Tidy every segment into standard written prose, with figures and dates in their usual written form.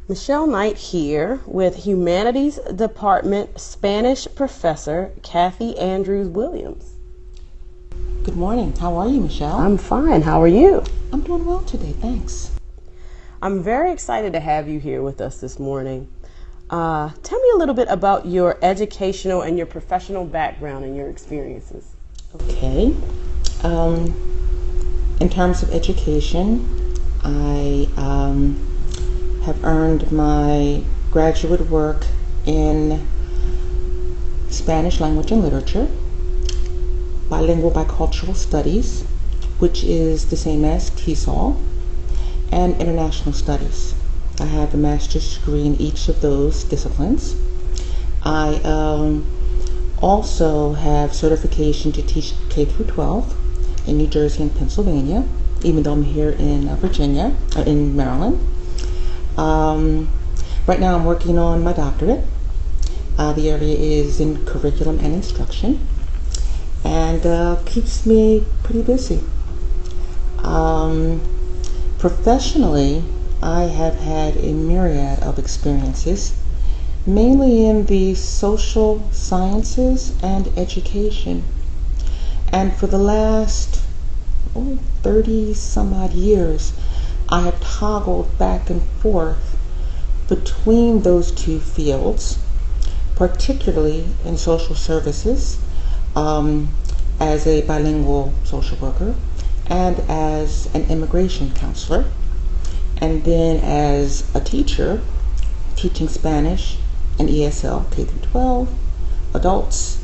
Michelle Knight here with Humanities Department Spanish Professor Kathy Andrews Williams. Good morning. How are you, Michelle? I'm fine. How are you? I'm doing well today, thanks. I'm very excited to have you here with us this morning. Tell me a little bit about your educational and your professional background and your experiences. Okay. In terms of education, I have earned my graduate work in Spanish language and literature, bilingual bicultural studies, which is the same as TESOL, and international studies. I have a master's degree in each of those disciplines. I also have certification to teach K through 12 in New Jersey and Pennsylvania, even though I'm here in Virginia, in Maryland. Right now I'm working on my doctorate. The area is in curriculum and instruction, and keeps me pretty busy. Professionally, I have had a myriad of experiences, mainly in the social sciences and education. And for the last 30 some odd years, I have toggled back and forth between those two fields, particularly in social services, as a bilingual social worker and as an immigration counselor, and then as a teacher teaching Spanish and ESL K through 12, adults,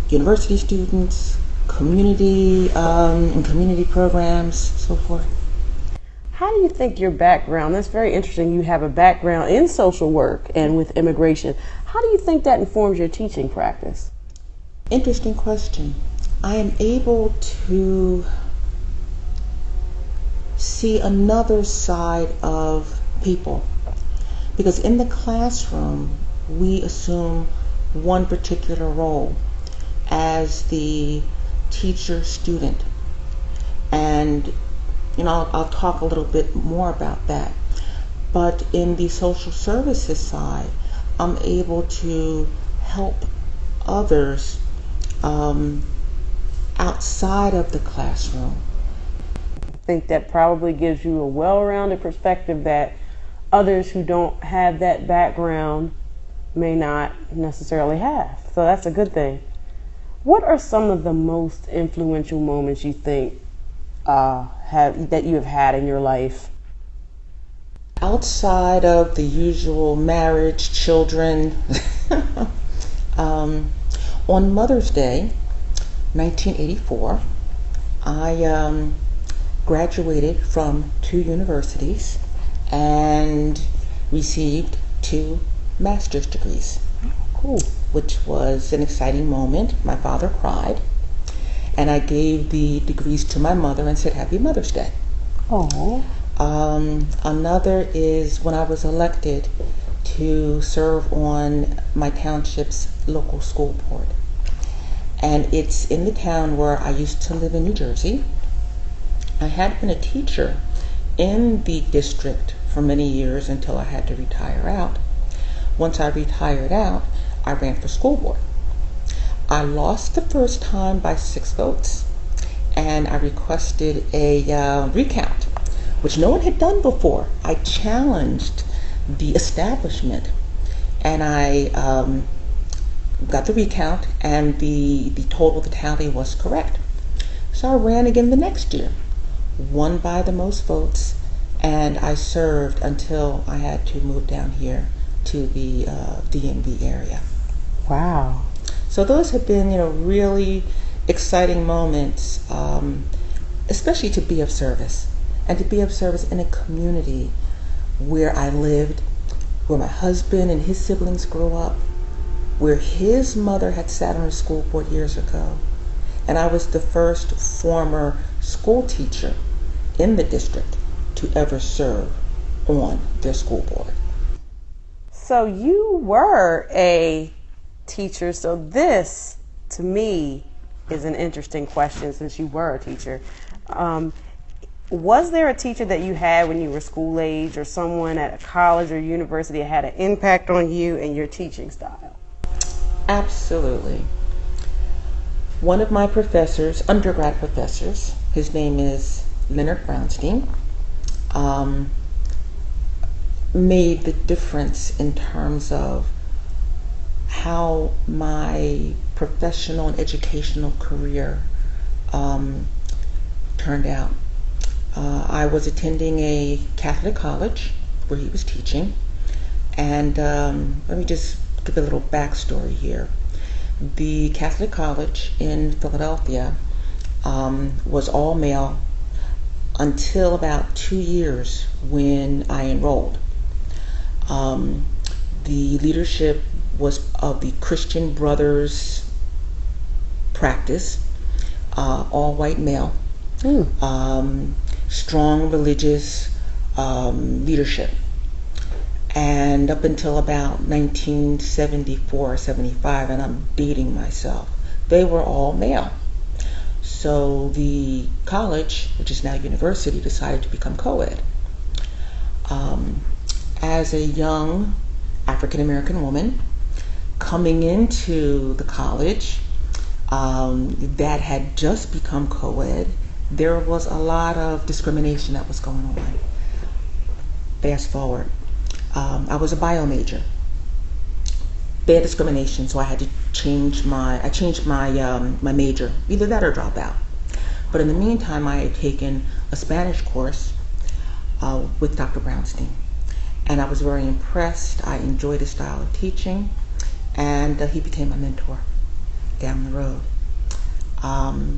university students, community and community programs, so forth. How do you think your background, that's very interesting, you have a background in social work and with immigration. How do you think that informs your teaching practice? Interesting question. I am able to see another side of people, because in the classroom we assume one particular role as the teacher student, and I'll talk a little bit more about that. But in the social services side, I'm able to help others outside of the classroom. I think that probably gives you a well-rounded perspective that others who don't have that background may not necessarily have. So that's a good thing. What are some of the most influential moments you think that you have had in your life? Outside of the usual marriage, children, on Mother's Day, 1984, I graduated from 2 universities and received 2 master's degrees. Cool. Which was an exciting moment. My father cried, and I gave the degrees to my mother and said, "Happy Mother's Day." Oh. Another is when I was elected to serve on my township's local school board. And it's in the town where I used to live in New Jersey. I had been a teacher in the district for many years until I had to retire out. Once I retired out, I ran for school board. I lost the first time by 6 votes, and I requested a recount, which no one had done before. I challenged the establishment, and I got the recount, and the total, the tally was correct. So I ran again the next year, won by the most votes, and I served until I had to move down here to the DMV area. Wow. So those have been, really exciting moments, especially to be of service, and to be of service in a community where I lived, where my husband and his siblings grew up, where his mother had sat on a school board years ago, and I was the first former school teacher in the district to ever serve on their school board. So you were a teacher, so this, to me, is an interesting question since you were a teacher. Was there a teacher that you had when you were school age, or someone at a college or university that had an impact on you and your teaching style? Absolutely. One of my professors, undergrad professors, his name is Leonard Brownstein, made the difference in terms of how my professional and educational career turned out. I was attending a Catholic college where he was teaching, and let me just give a little backstory here. The Catholic college in Philadelphia was all male until about 2 years when I enrolled. The leadership was of the Christian Brothers practice, all white male, strong religious leadership. And up until about 1974 or 75, and I'm dating myself, they were all male. So the college, which is now university, decided to become co-ed. As a young African American woman coming into the college that had just become co-ed, there was a lot of discrimination that was going on. Fast forward. I was a bio major. Bad discrimination, so I had to change my major, either that or drop out. But in the meantime, I had taken a Spanish course with Dr. Brownstein, and I was very impressed. I enjoyed his style of teaching, and he became my mentor down the road.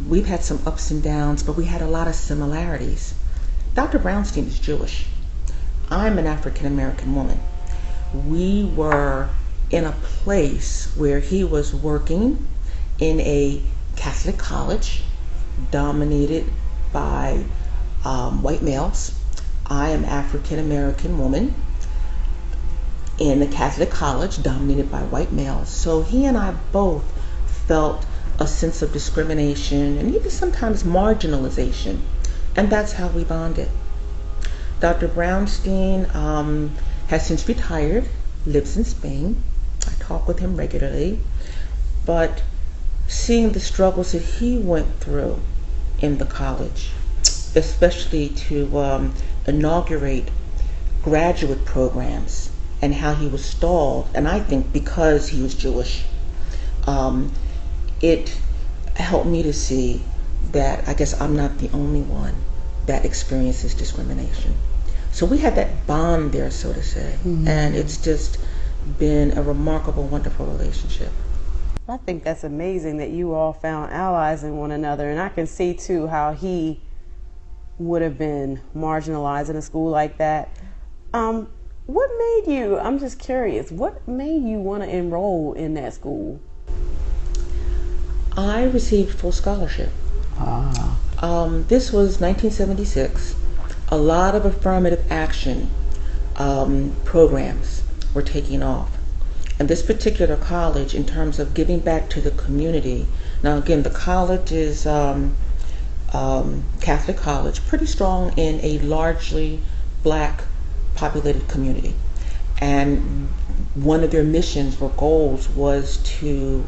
We've had some ups and downs, but we had a lot of similarities. Dr. Brownstein is Jewish. I'm an African American woman. We were in a place where he was working in a Catholic college dominated by white males. I am African American woman in a Catholic college dominated by white males. So he and I both felt a sense of discrimination and even sometimes marginalization, and that's how we bonded. Dr. Brownstein has since retired, lives in Spain. I talk with him regularly, but seeing the struggles that he went through in the college, especially to inaugurate graduate programs, and how he was stalled, and I think because he was Jewish, it helped me to see that I guess I'm not the only one that experiences discrimination. So we had that bond there, so to say, and it's just been a remarkable, wonderful relationship. I think that's amazing that you all found allies in one another, and I can see too how he would have been marginalized in a school like that. What made you, I'm just curious, what made you want to enroll in that school? I received full scholarship. This was 1976. A lot of affirmative action programs were taking off. And this particular college, in terms of giving back to the community, now again, the college is Catholic college, pretty strong in a largely black populated community. And one of their missions or goals was to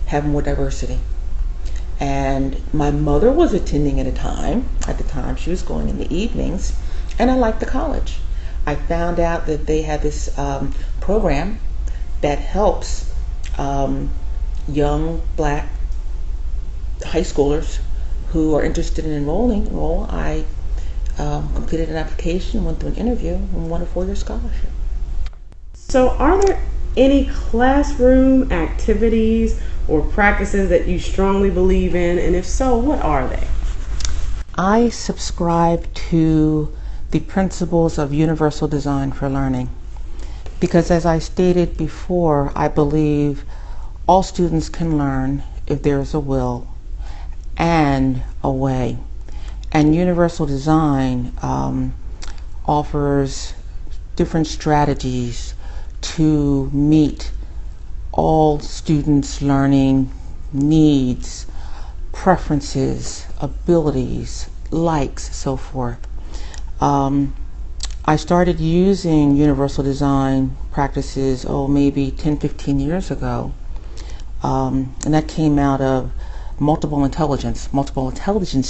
have more diversity. And my mother was attending at the time she was going in the evenings, and I liked the college. I found out that they had this program that helps young black high schoolers who are interested in enrolling. Well, I completed an application, went through an interview, and won a 4-year scholarship. So are there any classroom activities or practices that you strongly believe in, and if so, what are they? I subscribe to the principles of universal design for learning because, as I stated before, I believe all students can learn if there's a will and a way. And universal design offers different strategies to meet all students' learning needs, preferences, abilities, likes, so forth. I started using universal design practices, maybe 10, 15 years ago. And that came out of multiple intelligence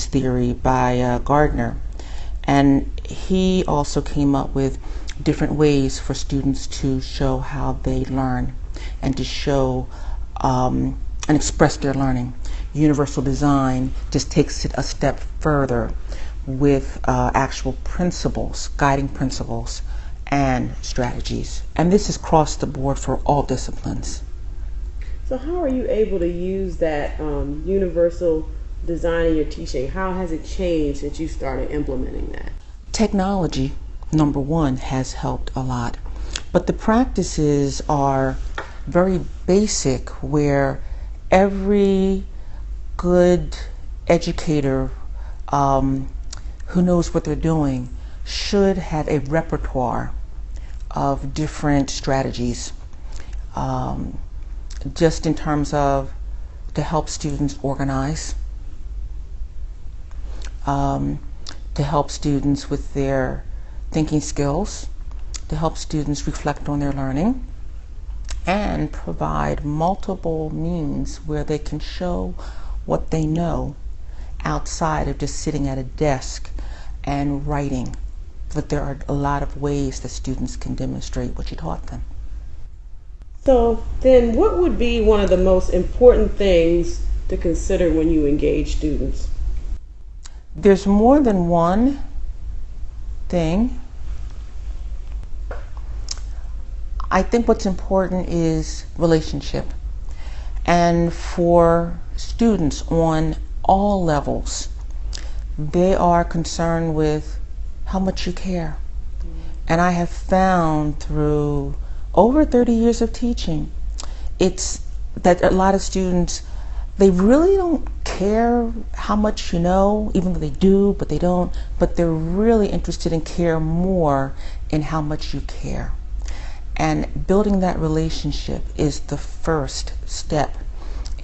theory by Gardner. And he also came up with different ways for students to show how they learn and to show and express their learning. Universal design just takes it a step further with actual principles, guiding principles, and strategies. And this is across the board for all disciplines. So how are you able to use that universal design in your teaching? How has it changed since you started implementing that? Technology, number one, has helped a lot. But the practices are very basic, where every good educator who knows what they're doing should have a repertoire of different strategies, just in terms of to help students organize, to help students with their thinking skills, to help students reflect on their learning, and provide multiple means where they can show what they know outside of just sitting at a desk and writing. But there are a lot of ways that students can demonstrate what you taught them. So then what would be one of the most important things to consider when you engage students? There's more than one thing. I think what's important is relationship. And for students on all levels, they are concerned with how much you care. And I have found through over 30 years of teaching, it's that a lot of students, they really don't care how much you know, even though they do, but they don't, but they're really interested in care more in how much you care. And building that relationship is the first step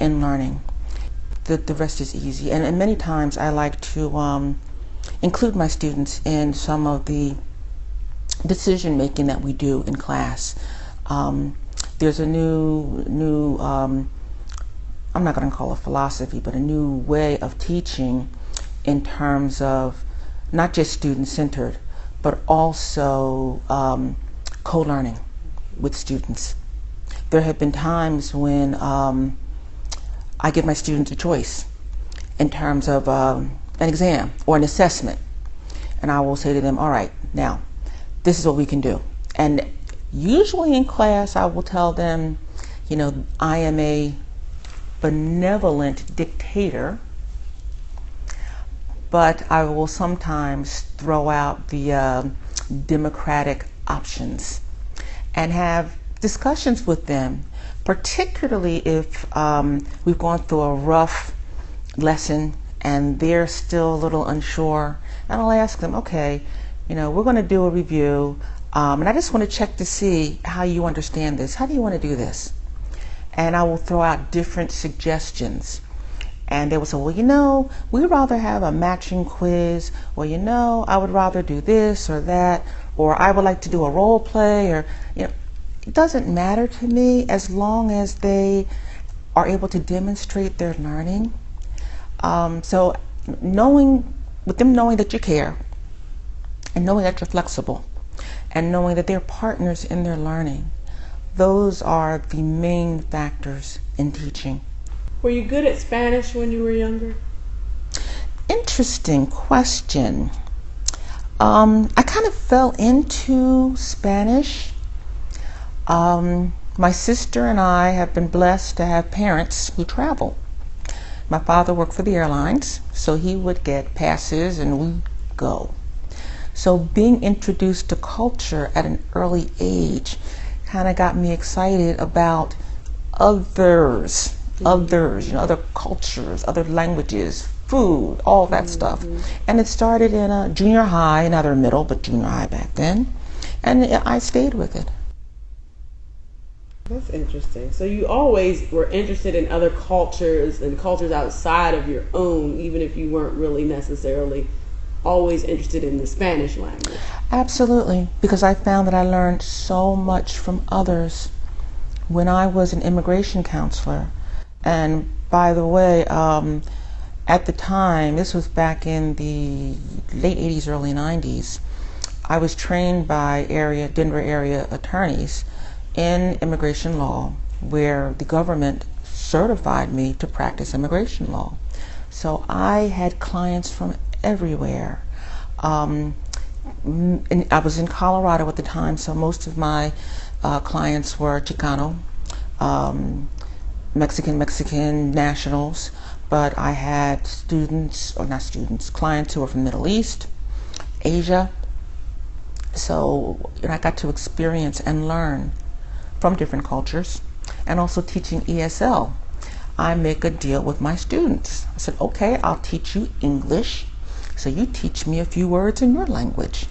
in learning. The rest is easy. And many times I like to include my students in some of the decision making that we do in class. There's a new I'm not going to call it philosophy, but a new way of teaching in terms of not just student-centered, but also co-learning with students. There have been times when I give my students a choice in terms of an exam or an assessment. And I will say to them, all right, now, this is what we can do. And usually in class, I will tell them, you know, I am a benevolent dictator, but I will sometimes throw out the democratic options and have discussions with them, particularly if we've gone through a rough lesson and they're still a little unsure. And I'll ask them, okay, you know, we're going to do a review, and I just want to check to see how you understand this. How do you want to do this? And I will throw out different suggestions. And they will say, well, you know, we'd rather have a matching quiz, or, you know, I would rather do this or that, or I would like to do a role play, or, you know, it doesn't matter to me as long as they are able to demonstrate their learning. So with them knowing that you care, and knowing that you're flexible, and knowing that they're partners in their learning, those are the main factors in teaching. Were you good at Spanish when you were younger? Interesting question. I kind of fell into Spanish. My sister and I have been blessed to have parents who travel. My father worked for the airlines, so he would get passes and we'd go. So being introduced to culture at an early age kind of got me excited about others, you know, other cultures, other languages, food, all that stuff. And it started in a junior high, not a middle, but junior high back then. And I stayed with it. That's interesting. So you always were interested in other cultures and cultures outside of your own, even if you weren't really necessarily always interested in the Spanish language? Absolutely, because I found that I learned so much from others when I was an immigration counselor. And by the way, at the time, this was back in the late 80s, early 90s, I was trained by Denver area attorneys in immigration law, where the government certified me to practice immigration law. So I had clients from everywhere. And I was in Colorado at the time, so most of my clients were Chicano, Mexican nationals, but I had clients who were from the Middle East, Asia. So I got to experience and learn from different cultures, and also teaching ESL. I make a deal with my students. I said, okay, I'll teach you English, so you teach me a few words in your language.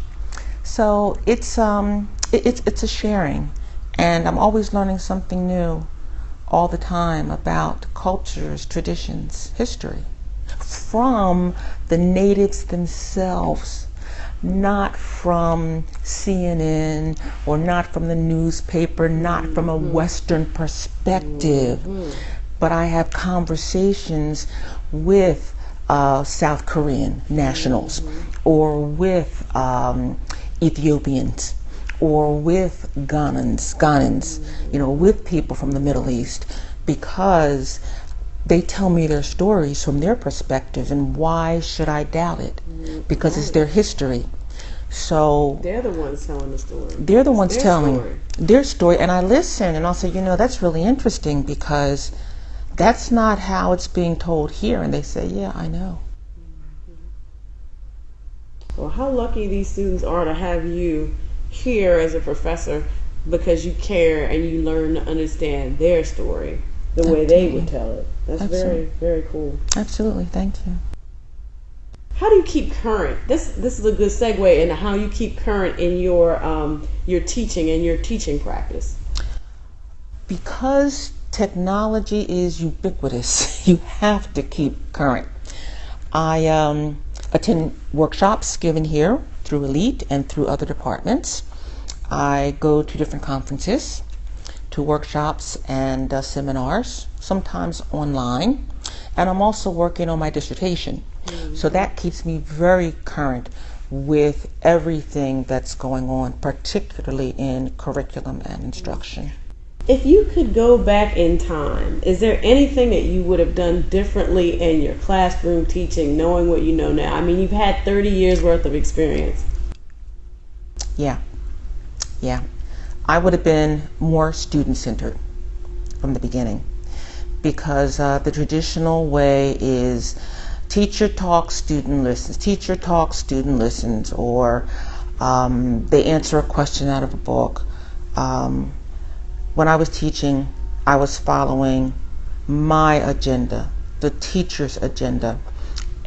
So it's a sharing, and I'm always learning something new all the time about cultures, traditions, history from the natives themselves, not from CNN or not from the newspaper, not from a Western perspective, but I have conversations with South Korean nationals, or with Ethiopians, or with Ghanans, with people from the Middle East, because they tell me their stories from their perspective, and why should I doubt it? Because it's their history. So they're the ones telling the story. They're the ones telling their story, and I listen, and I'll say, that's really interesting, because that's not how it's being told here. And they say, yeah, I know. Well, how lucky these students are to have you here as a professor, because you care and you learn to understand their story the way they would tell it. That's very, very cool. Absolutely. Thank you. How do you keep current? This is a good segue into how you keep current in your teaching and your teaching practice. Because technology is ubiquitous, you have to keep current. I attend workshops given here through Elite and through other departments. I go to different conferences, to workshops and seminars, sometimes online, and I'm also working on my dissertation. So that keeps me very current with everything that's going on, particularly in curriculum and instruction. If you could go back in time, is there anything that you would have done differently in your classroom teaching, knowing what you know now? I mean, you've had 30 years worth of experience. Yeah. I would have been more student-centered from the beginning, because the traditional way is teacher talks, student listens, teacher talks, student listens, or they answer a question out of a book. When I was teaching, I was following my agenda, the teacher's agenda,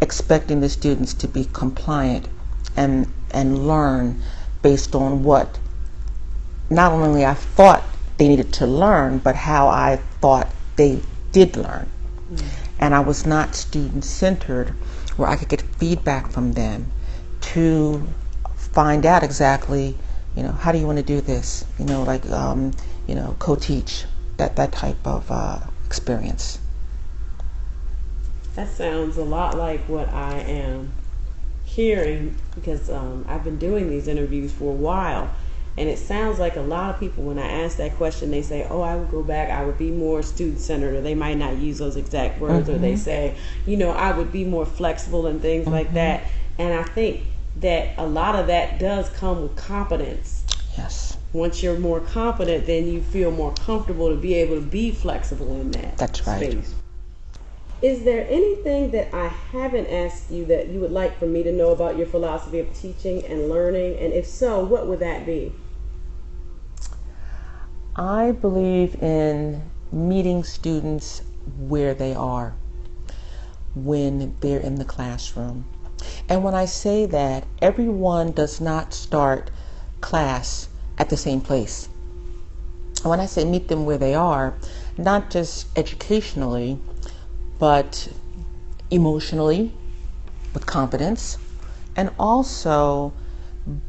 expecting the students to be compliant and learn based on what not only I thought they needed to learn, but how I thought they did learn. And I was not student-centered, where I could get feedback from them to find out exactly, how do you want to do this? Co-teach, that type of experience. That sounds a lot like what I am hearing, because I've been doing these interviews for a while, and it sounds like a lot of people, when I ask that question, they say, oh, I would go back, I would be more student-centered, or they might not use those exact words, or they say, I would be more flexible and things like that. And I think that a lot of that does come with competence. Yes. Once you're more confident, then you feel more comfortable to be able to be flexible in that That's right. space. Is there anything that I haven't asked you that you would like for me to know about your philosophy of teaching and learning? And if so, what would that be? I believe in meeting students where they are when they're in the classroom. And when I say that, everyone does not start class at the same place. When I say meet them where they are, not just educationally, but emotionally, with confidence, and also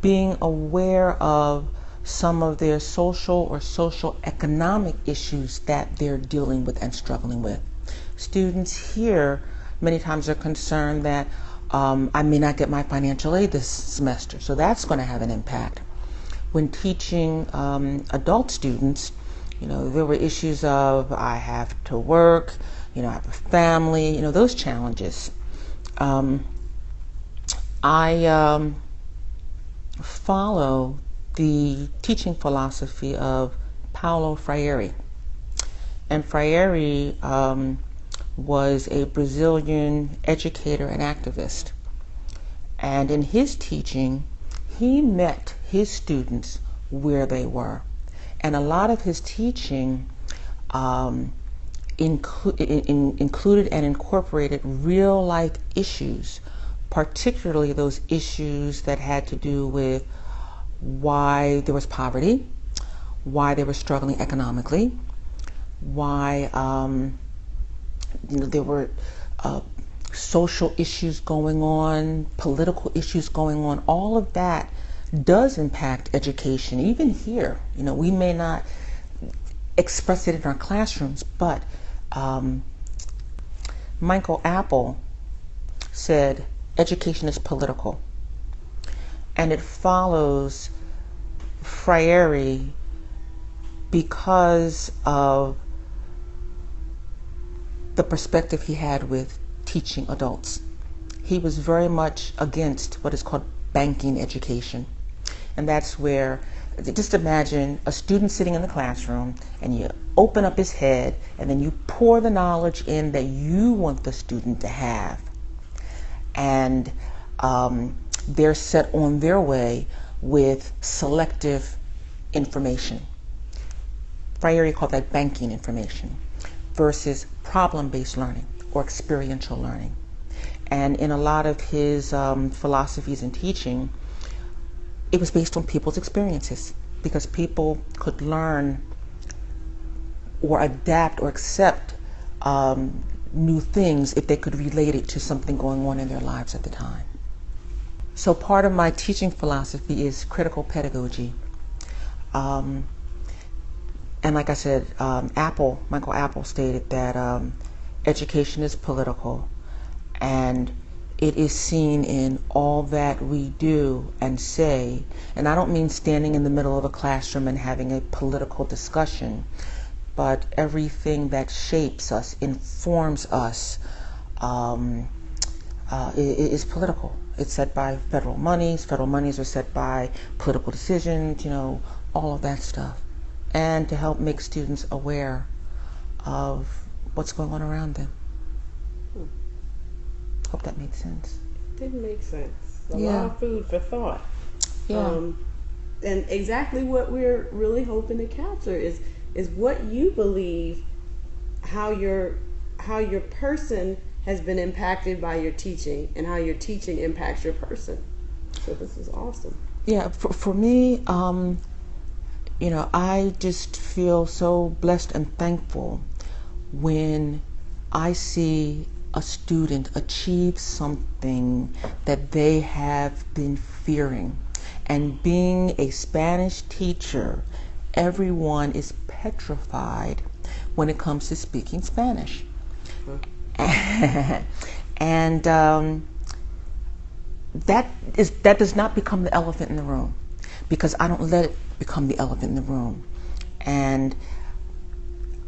being aware of some of their social or social economic issues that they're dealing with and struggling with. Students here many times are concerned that I may not get my financial aid this semester, so that's going to have an impact. When teaching adult students, there were issues of I have to work, I have a family, those challenges. I follow the teaching philosophy of Paulo Freire. And Freire was a Brazilian educator and activist. And in his teaching, he met his students where they were. And a lot of his teaching included and incorporated real-life issues, particularly those issues that had to do with why there was poverty, why they were struggling economically, why there were social issues going on, political issues going on. All of that does impact education. Even here, we may not express it in our classrooms, but Michael Apple said education is political, and it follows Freire because of the perspective he had with teaching adults. He was very much against what is called banking education. And that's where, just imagine a student sitting in the classroom and you open up his head and then you pour the knowledge in that you want the student to have. And they're set on their way with selective information. Freire called that banking information versus problem-based learning or experiential learning. And in a lot of his philosophies and teaching, it was based on people's experiences, because people could learn or adapt or accept new things if they could relate it to something going on in their lives at the time. So part of my teaching philosophy is critical pedagogy. And like I said, Michael Apple stated that education is political, and it is seen in all that we do and say. And I don't mean standing in the middle of a classroom and having a political discussion, but everything that shapes us, informs us, is political. It's set by federal monies. Federal monies are set by political decisions, all of that stuff. And to help make students aware of what's going on around them. Hope that made sense. It did make sense. A Yeah. lot of food for thought. Yeah. And exactly what we're really hoping to capture is what you believe, how your person has been impacted by your teaching, and how your teaching impacts your person. So this is awesome. Yeah, for me, I just feel so blessed and thankful when I see a student achieve something that they have been fearing. And being a Spanish teacher, everyone is petrified when it comes to speaking Spanish. And that does not become the elephant in the room, because I don't let it become the elephant in the room. And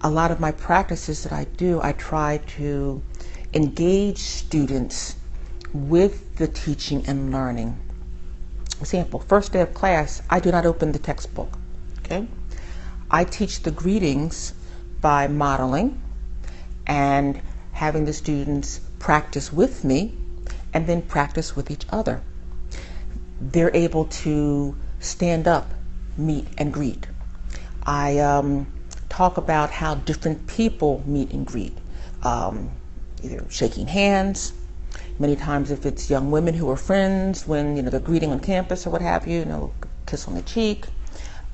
a lot of my practices that I do, I try to engage students with the teaching and learning. Example, first day of class, I do not open the textbook. Okay? I teach the greetings by modeling and having the students practice with me and then practice with each other. They're able to stand up, meet, and greet. I talk about how different people meet and greet, either shaking hands. Many times if it's young women who are friends, when they're greeting on campus or what have you, kiss on the cheek.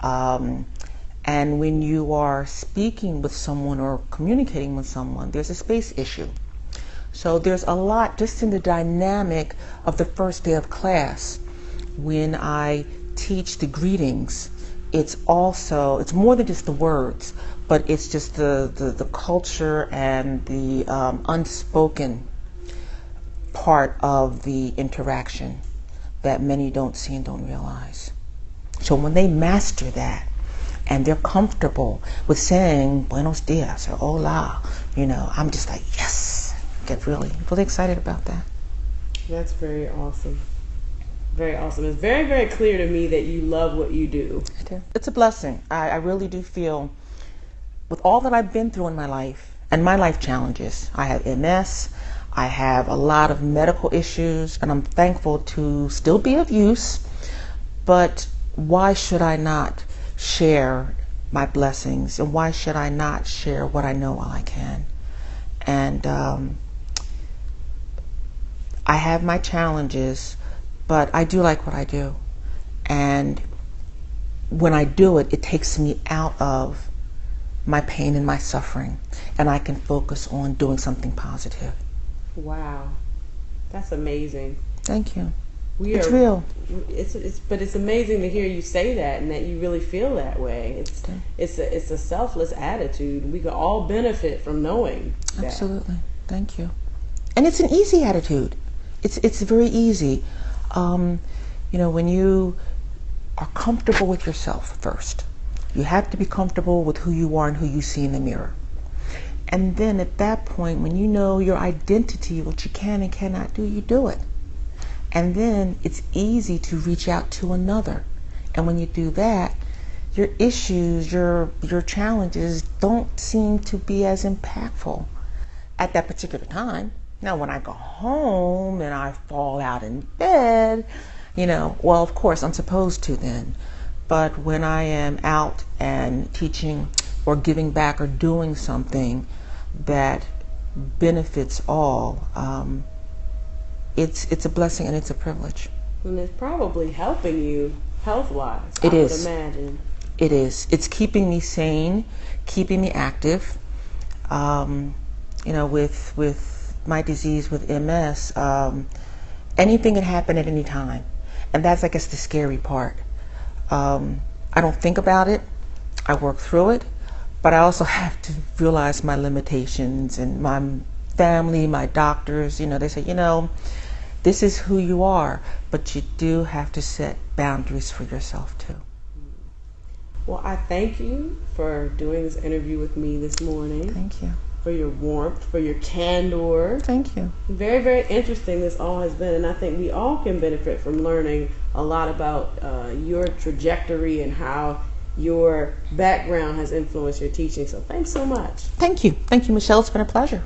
And when you are speaking with someone or communicating with someone, there's a space issue. So there's a lot just in the dynamic of the first day of class. When I teach the greetings, it's more than just the words, but it's just the culture and the unspoken part of the interaction that many don't see and don't realize. So when they master that and they're comfortable with saying buenos dias or hola, I'm just like, yes, get really excited about that. That's very awesome. Very awesome. It's very, very clear to me that you love what you do. I do. It's a blessing. I really do feel, with all that I've been through in my life and my life challenges, I have MS, I have a lot of medical issues, and I'm thankful to still be of use, but why should I not share my blessings, and why should I not share what I know while I can? And I have my challenges, but I do like what I do. And when I do it, it takes me out of my pain and my suffering, and I can focus on doing something positive. Wow. That's amazing. Thank you. It's real. But it's amazing to hear you say that and that you really feel that way. It's a selfless attitude. We could all benefit from knowing that. Absolutely. Thank you. And it's an easy attitude. It's very easy. When you are comfortable with yourself first, you have to be comfortable with who you are and who you see in the mirror. And then at that point, when you know your identity, what you can and cannot do, you do it. And then it's easy to reach out to another. And when you do that, your issues, your challenges don't seem to be as impactful at that particular time. Now, when I go home and I fall out in bed, well, of course, I'm supposed to then. But when I am out and teaching or giving back or doing something that benefits all, it's a blessing and it's a privilege. And it's probably helping you health-wise, I would imagine. It is. It's keeping me sane, keeping me active. With my disease, with MS, anything can happen at any time. And that's, I guess, the scary part. I don't think about it. I work through it. But I also have to realize my limitations, and my family, my doctors, they say, this is who you are, but you do have to set boundaries for yourself too. Well, I thank you for doing this interview with me this morning. Thank you. For your warmth, for your candor. Thank you. Very, very interesting this all has been, and I think we all can benefit from learning a lot about your trajectory and how your background has influenced your teaching. So thanks so much. Thank you. Thank you, Michelle. It's been a pleasure.